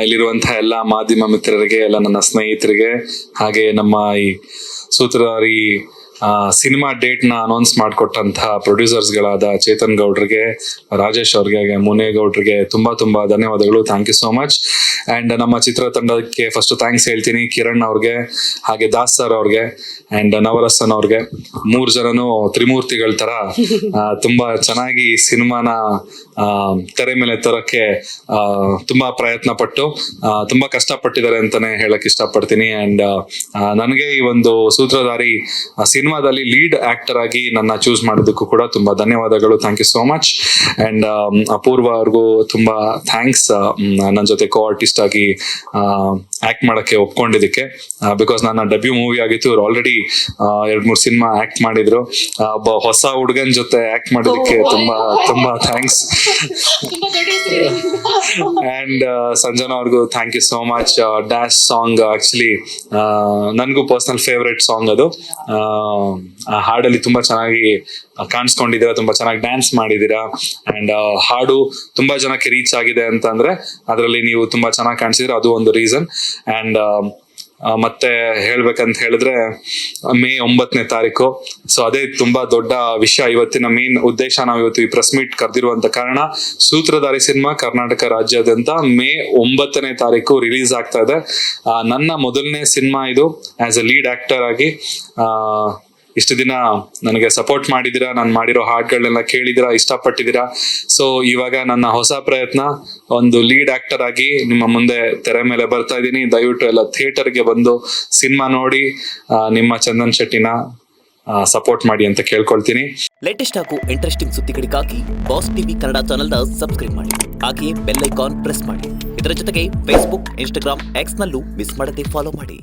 ಇಲ್ಲಿರುವಂತಹ ಎಲ್ಲ ಮಾಧ್ಯಮ ಮಿತ್ರರಿಗೆ, ಎಲ್ಲ ನನ್ನ ಸ್ನೇಹಿತರಿಗೆ, ಹಾಗೆ ನಮ್ಮ ಈ ಸೂತ್ರಧಾರಿ ಸಿನಿಮಾ ಡೇಟ್ ನ ಅನೌನ್ಸ್ ಮಾಡಿಕೊಟ್ಟಂತಹ ಪ್ರೊಡ್ಯೂಸರ್ಸ್ ಗಳಾದ ಚೇತನ್ ಗೌಡ್ರಿಗೆ, ರಾಜೇಶ್ ಅವ್ರಿಗೆ, ಮುನೇಗೌಡ್ರಿಗೆ ತುಂಬಾ ಧನ್ಯವಾದಗಳು. Thank you so much. And ನಮ್ಮ ಚಿತ್ರತಂಡಕ್ಕೆ ಫಸ್ಟ್ ಥ್ಯಾಂಕ್ಸ್ ಹೇಳ್ತೀನಿ, ಕಿರಣ್ ಅವ್ರಿಗೆ, ಹಾಗೆ ದಾಸ್ ಸರ್ ಅವ್ರಿಗೆ ಅಂಡ್ ನವರಸನ್ ಅವ್ರಿಗೆ. 3 ಜನನು ತ್ರಿಮೂರ್ತಿಗಳ ತರ ತುಂಬಾ ಚೆನ್ನಾಗಿ ಸಿನಿಮಾನ ತೆರೆ ಮೇಲೆ ತರಕ್ಕೆ ತುಂಬಾ ಪ್ರಯತ್ನ ಪಟ್ಟು ತುಂಬಾ ಕಷ್ಟಪಟ್ಟಿದ್ದಾರೆ ಅಂತಾನೆ ಹೇಳಕ್ ಇಷ್ಟಪಡ್ತೀನಿ. ಅಂಡ್ ನನಗೆ ಈ ಒಂದು ಸೂತ್ರಧಾರಿ ಸಿನಿಮಾದಲ್ಲಿ ಲೀಡ್ ಆಕ್ಟರ್ ಆಗಿ ನನ್ನ ಚೂಸ್ ಮಾಡೋದಕ್ಕೂ ಕೂಡ ತುಂಬಾ ಧನ್ಯವಾದಗಳು. Thank you so much. And Apoorva ಅವ್ರಿಗೂ ತುಂಬಾ ಥ್ಯಾಂಕ್ಸ್, ನನ್ನ ಜೊತೆ ಕೋ ಆರ್ಟಿಸ್ಟ್ ಆಗಿ ಆಕ್ಟ್ ಮಾಡಕ್ಕೆ ಒಪ್ಕೊಂಡಿದ್ದಕ್ಕೆ. ಬಿಕಾಸ್ ನನ್ನ ಡೆಬ್ಯೂ ಮೂವಿ ಆಗಿತ್ತು. ಇವ್ರು ಆಲ್ರೆಡಿ 2-3 ಸಿನಿಮಾ ಆಕ್ಟ್ ಮಾಡಿದ್ರು. ಒಬ್ಬ ಹೊಸ ಹುಡುಗನ್ ಜೊತೆ ಆಕ್ಟ್ ಮಾಡೋದಕ್ಕೆ ತುಂಬಾ ಥ್ಯಾಂಕ್ಸ್. ಅಂಡ್ ಸಂಜನಾ ಅವ್ರಿಗೂ thank you so much. Dash song actually ನನ್ಗೂ ಪರ್ಸನಲ್ ಫೇವ್ರೆಟ್ ಸಾಂಗ್ ಅದು. ಆ ಹಾಡಲ್ಲಿ ತುಂಬಾ ಚೆನ್ನಾಗಿ ಕಾಣಿಸ್ಕೊಂಡಿದ್ದೀರಾ, ತುಂಬಾ ಚೆನ್ನಾಗಿ ಡ್ಯಾನ್ಸ್ ಮಾಡಿದೀರಾ. ಅಂಡ್ ಹಾಡು ತುಂಬಾ ಜನಕ್ಕೆ ರೀಚ್ ಆಗಿದೆ ಅಂತಂದ್ರೆ ಅದರಲ್ಲಿ ನೀವು ತುಂಬಾ ಚೆನ್ನಾಗಿ ಕಾಣಿಸಿದ್ರೆ ಅದು ಒಂದು ರೀಸನ್. ಅಂಡ್ ಮತ್ತೆ ಹೇಳ್ಬೇಕಂತ ಹೇಳಿದ್ರೆ ಮೇ 9ನೇ ತಾರೀಕು. ಸೊ ಅದೇ ತುಂಬಾ ದೊಡ್ಡ ವಿಷಯ. ಇವತ್ತಿನ ಮೇನ್ ಉದ್ದೇಶ, ನಾವು ಇವತ್ತು ಈ ಪ್ರೆಸ್ ಮೀಟ್ ಕರೆದಿರುವಂತ ಕಾರಣ, ಸೂತ್ರಧಾರಿ ಸಿನಿಮಾ ಕರ್ನಾಟಕ ರಾಜ್ಯಾದ್ಯಂತ ಮೇ 9ನೇ ತಾರೀಕು ರಿಲೀಸ್ ಆಗ್ತಾ ಇದೆ. ನನ್ನ ಮೊದಲನೇ ಸಿನಿಮಾ ಇದು ಆಸ್ ಎ ಲೀಡ್ ಆಕ್ಟರ್ ಆಗಿ. ಇಷ್ಟು ದಿನ ನನಗೆ ಸಪೋರ್ಟ್ ಮಾಡಿದೀರಾ, ನಾನು ಮಾಡಿರೋ ಹಾಡ್ಗಳನ್ನೆಲ್ಲ ಕೇಳಿದಿರಾ, ಇಷ್ಟಪಟ್ಟಿದ್ದೀರಾ. ಸೊ ಇವಾಗ ನನ್ನ ಹೊಸ ಪ್ರಯತ್ನ, ಒಂದು ಲೀಡ್ ಆಕ್ಟರ್ ಆಗಿ ನಿಮ್ಮ ಮುಂದೆ ತೆರೆ ಮೇಲೆ ಬರ್ತಾ ಇದ್ದೀನಿ. ದಯವಿಟ್ಟು ಎಲ್ಲ ಥಿಯೇಟರ್ಗೆ ಬಂದು ಸಿನಿಮಾ ನೋಡಿ ನಿಮ್ಮ ಚಂದನ್ ಶೆಟ್ಟಿನ ಸಪೋರ್ಟ್ ಮಾಡಿ ಅಂತ ಕೇಳ್ಕೊಳ್ತೀನಿ. ಲೇಟೆಸ್ಟ್ ಹಾಗೂ ಇಂಟ್ರೆಸ್ಟಿಂಗ್ ಸುದ್ದಿಗಳಿಗಾಗಿ ಬಾಸ್ ಟಿವಿ ಕನ್ನಡ ಚಾನೆಲ್ನ ಸಬ್ಸ್ಕ್ರೈಬ್ ಮಾಡಿ, ಹಾಗೆಯೇ ಬೆಲ್ ಐಕಾನ್ ಪ್ರೆಸ್ ಮಾಡಿ. ಇದರ ಜೊತೆಗೆ ಫೇಸ್ಬುಕ್, ಇನ್ಸ್ಟಾಗ್ರಾಮ್, ಎಕ್ಸ್ ನಲ್ಲೂ ಮಿಸ್ ಮಾಡದೆ ಫಾಲೋ ಮಾಡಿ.